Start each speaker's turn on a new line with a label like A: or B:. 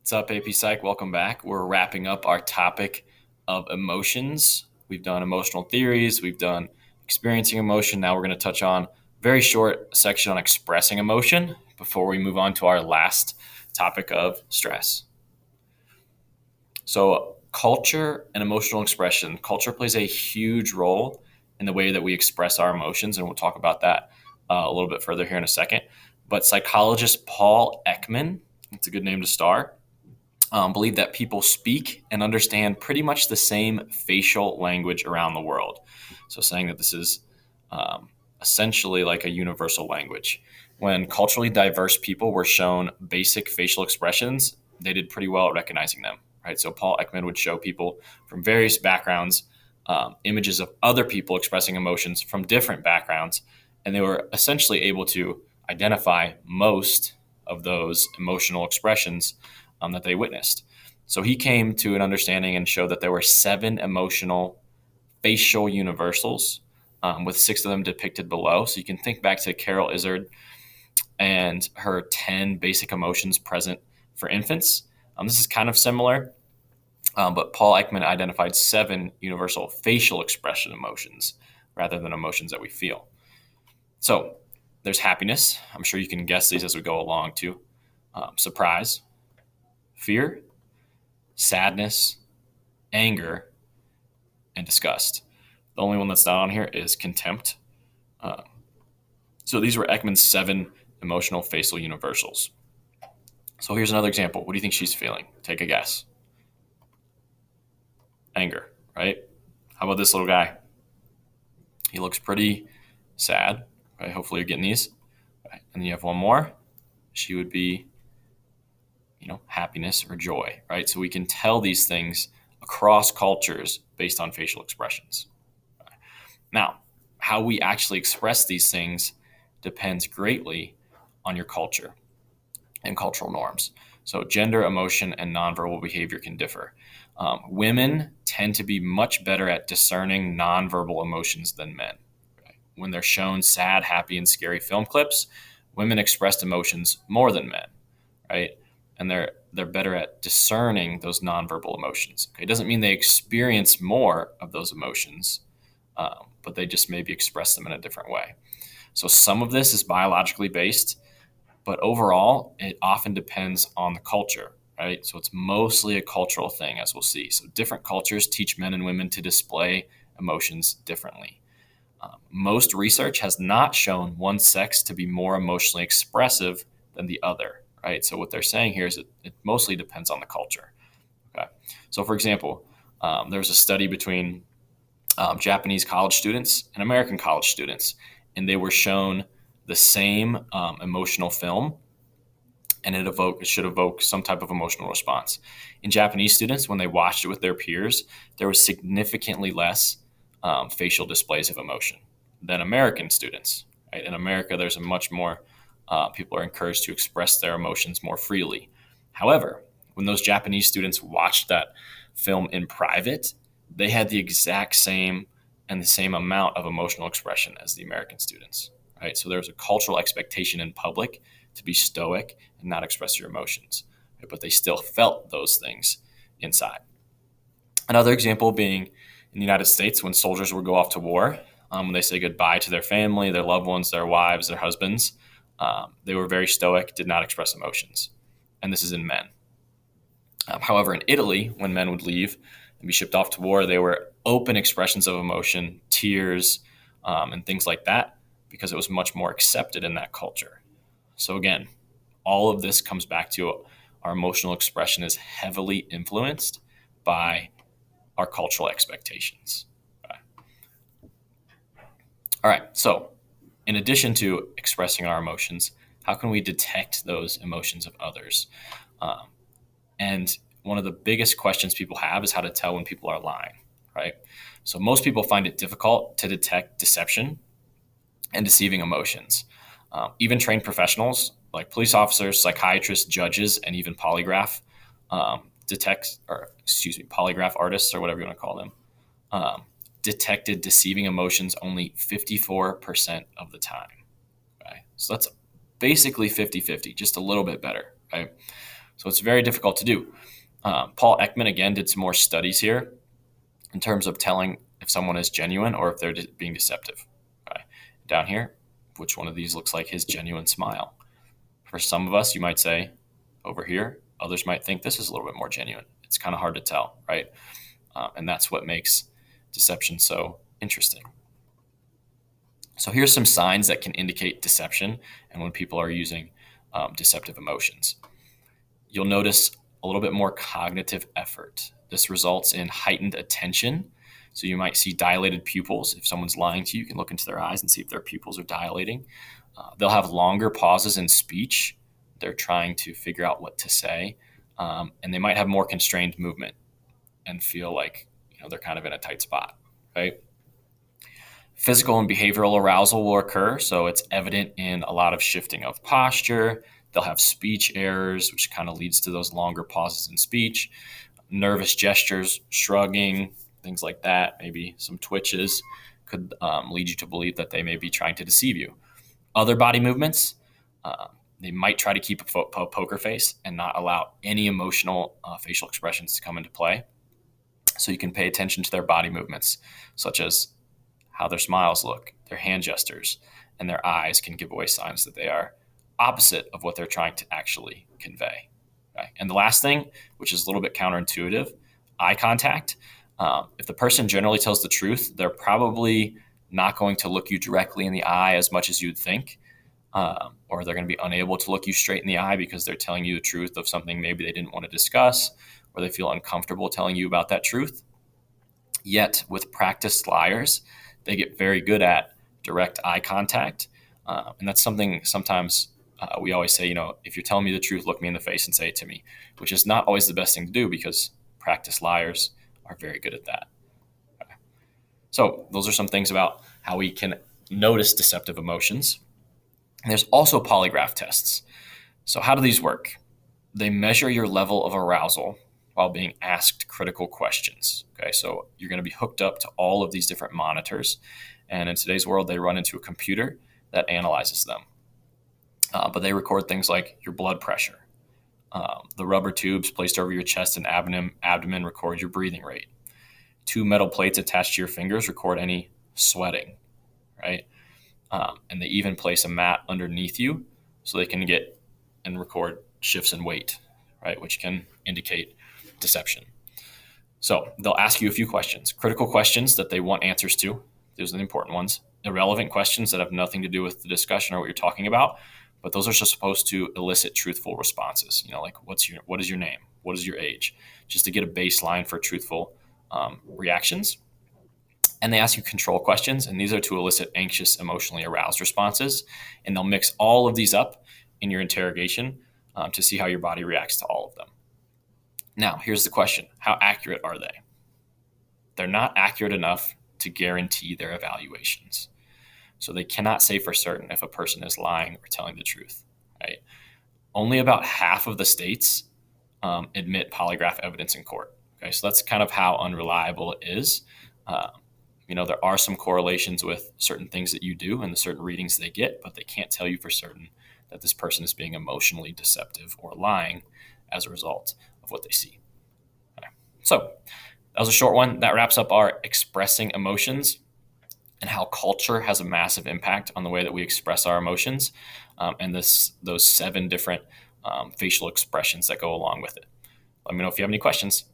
A: What's up, AP Psych? Welcome back. We're wrapping up our topic of emotions. We've done emotional theories, we've done experiencing emotion. Now we're going to touch on a very short section on expressing emotion before we move on to our last topic of stress. So, culture and emotional expression. Culture plays a huge role in the way that we express our emotions, and we'll talk about that a little bit further here in a second. But psychologist Paul Ekman, it's a good name to start, believe that people speak and understand pretty much the same facial language around the world. So, saying that this is essentially like a universal language. When culturally diverse people were shown basic facial expressions, they did pretty well at recognizing them. Right. So, Paul Ekman would show people from various backgrounds images of other people expressing emotions from different backgrounds, and they were essentially able to identify most of those emotional expressions that they witnessed. So he came to an understanding and showed that there were 7 emotional facial universals, with 6 of them depicted below. So you can think back to Carol Izard and her 10 basic emotions present for infants. This is kind of similar, but Paul Ekman identified 7 universal facial expression emotions rather than emotions that we feel. So there's happiness. I'm sure you can guess these as we go along too. Surprise, fear, sadness, anger, and disgust. The only one that's not on here is contempt. Uh, so these were Ekman's 7 emotional facial universals. So here's another example. What do you think she's feeling? Take a guess. Anger, right? How about this little guy? He looks pretty sad. Right? Hopefully you're getting these. Right? And then you have one more. She would be, happiness or joy, right? So we can tell these things across cultures based on facial expressions. Now, how we actually express these things depends greatly on your culture and cultural norms. So, gender, emotion, and nonverbal behavior can differ. Women tend to be much better at discerning nonverbal emotions than men. Okay? When they're shown sad, happy, and scary film clips, women expressed emotions more than men, right? And they're better at discerning those nonverbal emotions. Okay? It doesn't mean they experience more of those emotions, but they just maybe express them in a different way. So some of this is biologically based, but overall, it often depends on the culture, right? So it's mostly a cultural thing, as we'll see. So different cultures teach men and women to display emotions differently. Most research has not shown one sex to be more emotionally expressive than the other, right? So what they're saying here is it mostly depends on the culture. Okay. So for example, there was a study between Japanese college students and American college students, and they were shown the same emotional film, and it should evoke some type of emotional response. In Japanese students, when they watched it with their peers, there was significantly less facial displays of emotion than American students. Right? In America, there's a much more people are encouraged to express their emotions more freely. However, when those Japanese students watched that film in private, they had the exact same and the same amount of emotional expression as the American students. Right? So there's a cultural expectation in public to be stoic and not express your emotions, right? But they still felt those things inside. Another example being in the United States, when soldiers would go off to war, when they say goodbye to their family, their loved ones, their wives, their husbands, they were very stoic, did not express emotions. And this is in men. However, in Italy, when men would leave and be shipped off to war, they were open expressions of emotion, tears, and things like that, because it was much more accepted in that culture. So again, all of this comes back to our emotional expression is heavily influenced by our cultural expectations. Okay. All right. So, in addition to expressing our emotions, how can we detect those emotions of others? Um, and one of the biggest questions people have is how to tell when people are lying, right? So, most people find it difficult to detect deception and deceiving emotions. Even trained professionals like police officers, psychiatrists, judges, and even polygraph artists or whatever you want to call them, um, detected deceiving emotions only 54% of the time. Okay? So that's basically 50-50, just a little bit better, right? So it's very difficult to do. Paul Ekman, again, did some more studies here in terms of telling if someone is genuine or if they're being deceptive. Okay. Down here, which one of these looks like his genuine smile? For some of us, you might say over here. Others might think this is a little bit more genuine. It's kind of hard to tell, right? And that's what makes deception so interesting. So here's some signs that can indicate deception and when people are using deceptive emotions. You'll notice a little bit more cognitive effort. This results in heightened attention. So you might see dilated pupils. If someone's lying to you, you can look into their eyes and see if their pupils are dilating. They'll have longer pauses in speech. They're trying to figure out what to say. And they might have more constrained movement and feel like they're kind of in a tight spot, right? Physical and behavioral arousal will occur. So it's evident in a lot of shifting of posture. They'll have speech errors, which kind of leads to those longer pauses in speech. Nervous gestures, shrugging, things like that, maybe some twitches could lead you to believe that they may be trying to deceive you. Other body movements, they might try to keep a poker face and not allow any emotional facial expressions to come into play. So you can pay attention to their body movements, such as how their smiles look, their hand gestures, and their eyes can give away signs that they are opposite of what they're trying to actually convey. Okay? And the last thing, which is a little bit counterintuitive, eye contact. If the person generally tells the truth, they're probably not going to look you directly in the eye as much as you'd think, or they're going to be unable to look you straight in the eye because they're telling you the truth of something maybe they didn't want to discuss, or they feel uncomfortable telling you about that truth. Yet with practiced liars, they get very good at direct eye contact. And that's something sometimes we always say, if you're telling me the truth, look me in the face and say it to me, which is not always the best thing to do because practiced liars are very good at that. Okay. So those are some things about how we can notice deceptive emotions. And there's also polygraph tests. So how do these work? They measure your level of arousal while being asked critical questions. Okay, so you're going to be hooked up to all of these different monitors. And in today's world, they run into a computer that analyzes them. But they record things like your blood pressure. The rubber tubes placed over your chest and abdomen record your breathing rate. 2 metal plates attached to your fingers record any sweating, right? And they even place a mat underneath you so they can get and record shifts in weight, right? Which can indicate deception. So they'll ask you a few questions, critical questions that they want answers to. Those are the important ones. Irrelevant questions that have nothing to do with the discussion or what you're talking about, but those are just supposed to elicit truthful responses. Like what is your name? What is your age? Just to get a baseline for truthful reactions. And they ask you control questions, and these are to elicit anxious, emotionally aroused responses. And they'll mix all of these up in your interrogation to see how your body reacts to all of them. Now, here's the question. How accurate are they? They're not accurate enough to guarantee their evaluations. So they cannot say for certain if a person is lying or telling the truth, right? Only about half of the states admit polygraph evidence in court. Okay, so that's kind of how unreliable it is. There are some correlations with certain things that you do and the certain readings they get, but they can't tell you for certain that this person is being emotionally deceptive or lying as a result of what they see. Okay. So that was a short one. That wraps up our expressing emotions and how culture has a massive impact on the way that we express our emotions and those 7 different facial expressions that go along with it. Let me know if you have any questions.